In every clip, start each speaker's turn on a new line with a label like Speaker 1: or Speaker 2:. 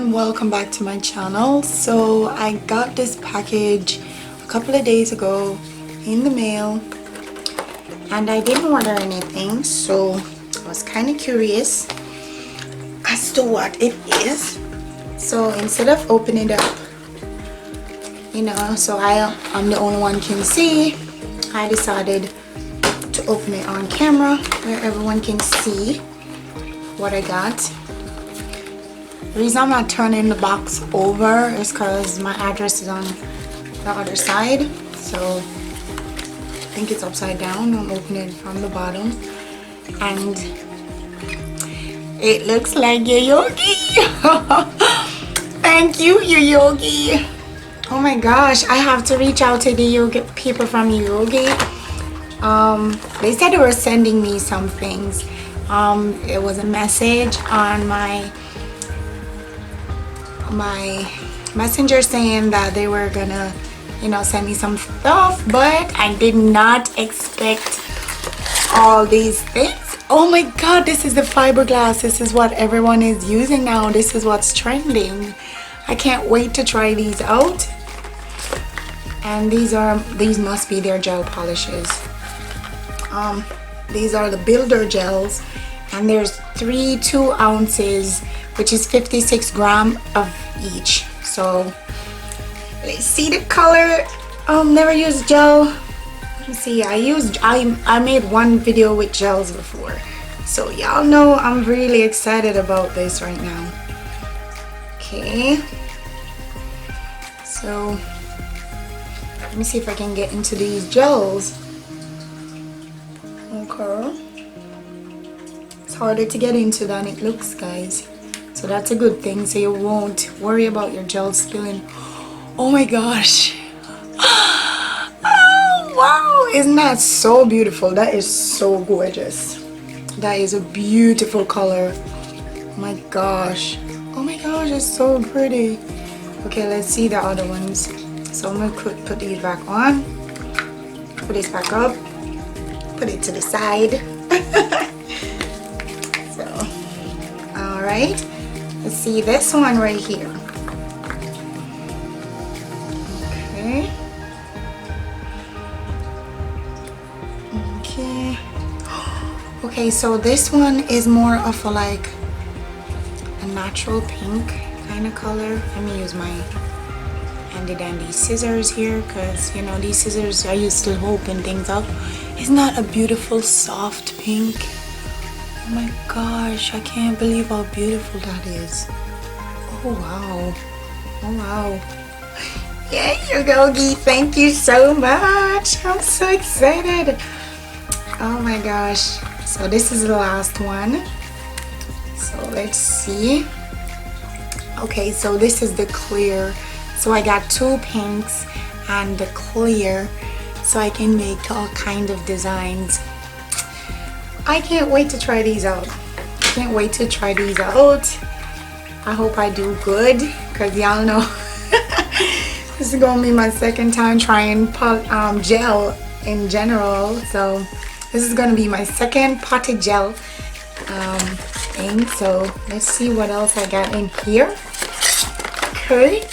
Speaker 1: everyone, welcome back to my channel. So I got this package a couple of days ago in the mail and I didn't order anything, so I was kind of curious as to what it is. So instead of opening it up, so I'm the only one can see, I decided to open it on camera where everyone can see what I got. The reason I'm not turning the box over is because my address is on the other side, so I think it's upside down. I'm opening it from the bottom and it looks like YAYOGE. Thank you, YAYOGE. Oh my gosh, I have to reach out to the people from YAYOGE. They said they were sending me some things. It was a message on my messenger saying that they were gonna send me some stuff, but I did not expect all these things. Oh my god, this is the fiberglass. This is what everyone is using now. This is what's trending. I can't wait to try these out. And these must be their gel polishes. These are the builder gels, and there's 2 ounces, which is 56 grams of each. So let's see the color. Never used gel. Let me see. I made one video with gels before, so y'all know I'm really excited about this right now. Okay, so let me see if I can get into these gels. Okay, it's harder to get into than it looks, guys. So that's a good thing, so you won't worry about your gel spilling. Oh my gosh. Oh wow, isn't that so beautiful? That is so gorgeous. That is a beautiful color. Oh my gosh. Oh my gosh, it's so pretty. Okay, let's see the other ones. So I'm gonna put these back on. Put this back up. Put it to the side. So, all right. Let's see this one right here. Okay. Okay. Okay, so this one is more of a natural pink kind of color. Let me use my handy dandy scissors here, because these scissors I used to open things up. Isn't that a beautiful soft pink? Oh my gosh, I can't believe how beautiful that is. Oh wow. Oh wow. Yeah, YAYOGE, thank you so much. I'm so excited. Oh my gosh. So this is the last one. So let's see. Okay, so this is the clear. So I got 2 pinks and the clear, so I can make all kind of designs. I can't wait to try these out. Can't wait to try these out. I hope I do good, because y'all know this is gonna be my second time trying gel in general. So this is gonna be my second potted gel thing. So let's see what else I got in here. Okay.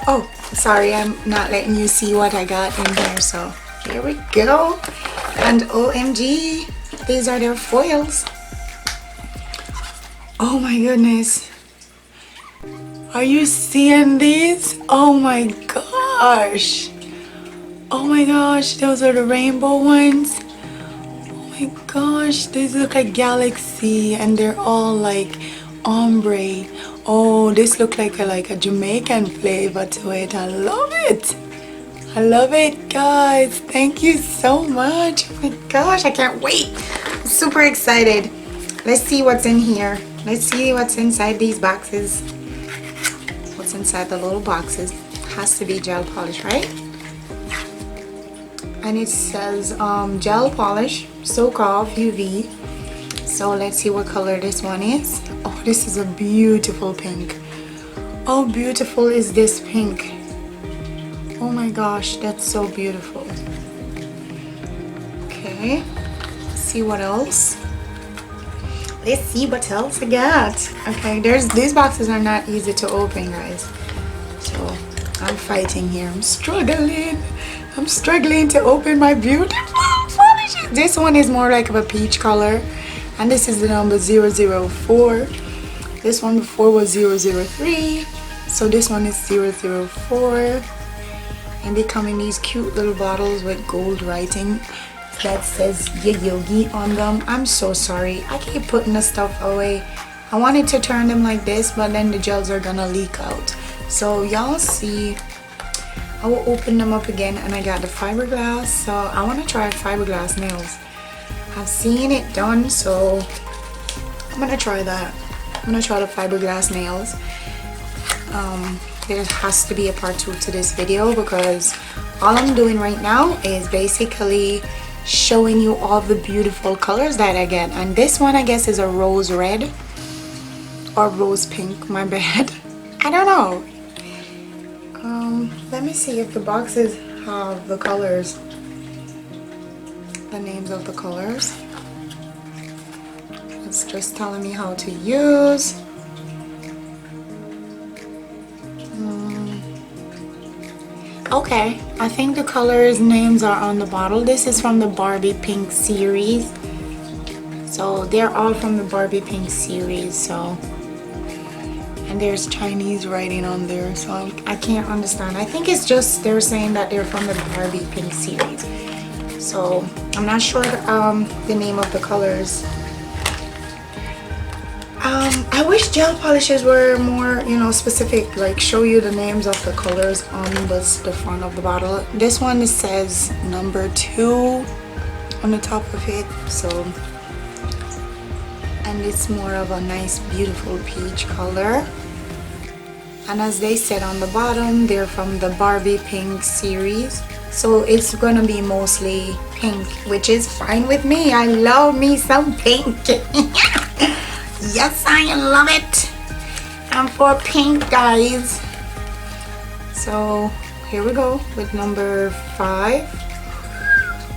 Speaker 1: Oh, sorry, I'm not letting you see what I got in here. So here we go. And OMG, these are their foils. Oh my goodness. Are you seeing these? Oh my gosh. Oh my gosh, those are the rainbow ones. Oh my gosh, these look like galaxy and they're all like ombre. Oh, this looks like a Jamaican flavor to it. I love it. I love it, guys. Thank you so much. Oh my gosh, I can't wait. I'm super excited. Let's see what's in here. Let's see what's inside these boxes. What's inside the little boxes? Has to be gel polish, right? And it says gel polish, soak off UV. So let's see what color this one is. Oh, this is a beautiful pink. How beautiful is this pink? Oh my gosh, that's so beautiful. Okay, let's see what else. let's see what else I got. Okay, these boxes are not easy to open, guys. So I'm fighting here. I'm struggling. I'm struggling to open my beautiful polishes. This one is more like of a peach color, and this is the number 004. This one before was 003. So this one is 004. And they come in these cute little bottles with gold writing that says YAYOGE on them. I'm so sorry. I keep putting the stuff away. I wanted to turn them like this, but then the gels are gonna leak out. So y'all see, I will open them up again, and I got the fiberglass. So I want to try fiberglass nails. I've seen it done, so I'm gonna try that. I'm gonna try the fiberglass nails. There has to be a part 2 to this video, because all I'm doing right now is basically showing you all the beautiful colors that I get. And this one, I guess, is a rose red or rose pink, my bad. I don't know. Let me see if the boxes have the colors, the names of the colors. It's just telling me how to use. Okay, I think the colors names are on the bottle. This is from the Barbie Pink series. So they're all from the Barbie Pink series. So, and there's Chinese writing on there, so I can't understand. I think it's just they're saying that they're from the Barbie Pink series. So I'm not sure the name of the colors. I wish gel polishes were more, you know, specific, like show you the names of the colors on the front of the bottle. This one says number 2 on the top of it. So, and it's more of a nice, beautiful peach color. And as they said on the bottom, they're from the Barbie Pink series. So it's gonna be mostly pink, which is fine with me. I love me some pink. Yes, I love it. I'm for pink, guys. So here we go with number 5.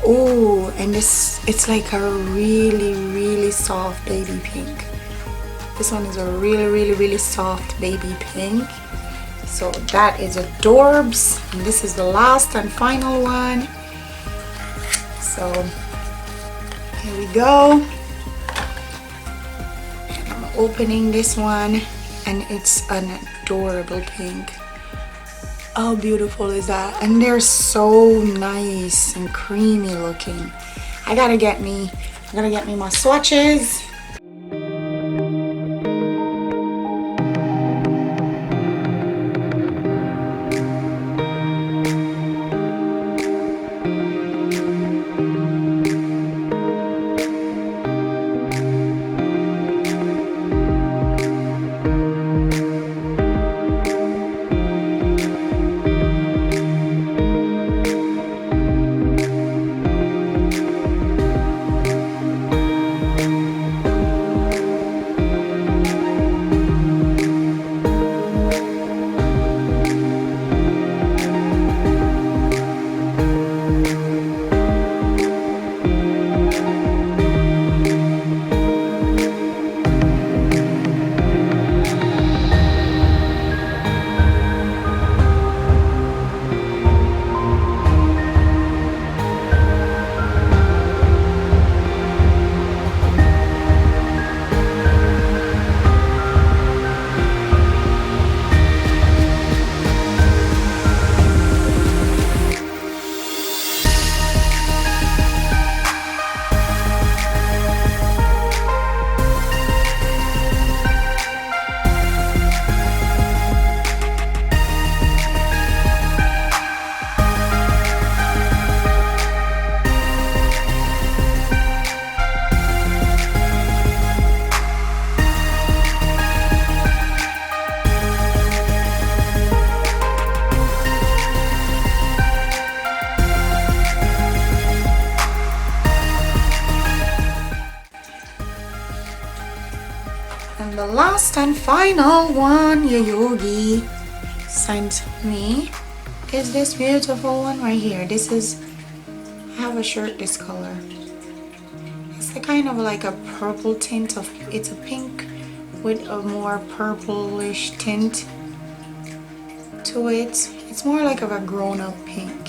Speaker 1: Oh, and this, it's like a really soft baby pink. This one is a really soft baby pink. So that is adorbs. And this is the last and final one. So here we go. Opening this one, and it's an adorable pink. How beautiful is that? And they're so nice and creamy looking. I gotta get me my swatches. And the last and final one YAYOGE sent me is this beautiful one right here. This is, I have a shirt this color. It's a kind of like a purple tint of, it's a pink with a more purplish tint to it. It's more like of a grown-up pink.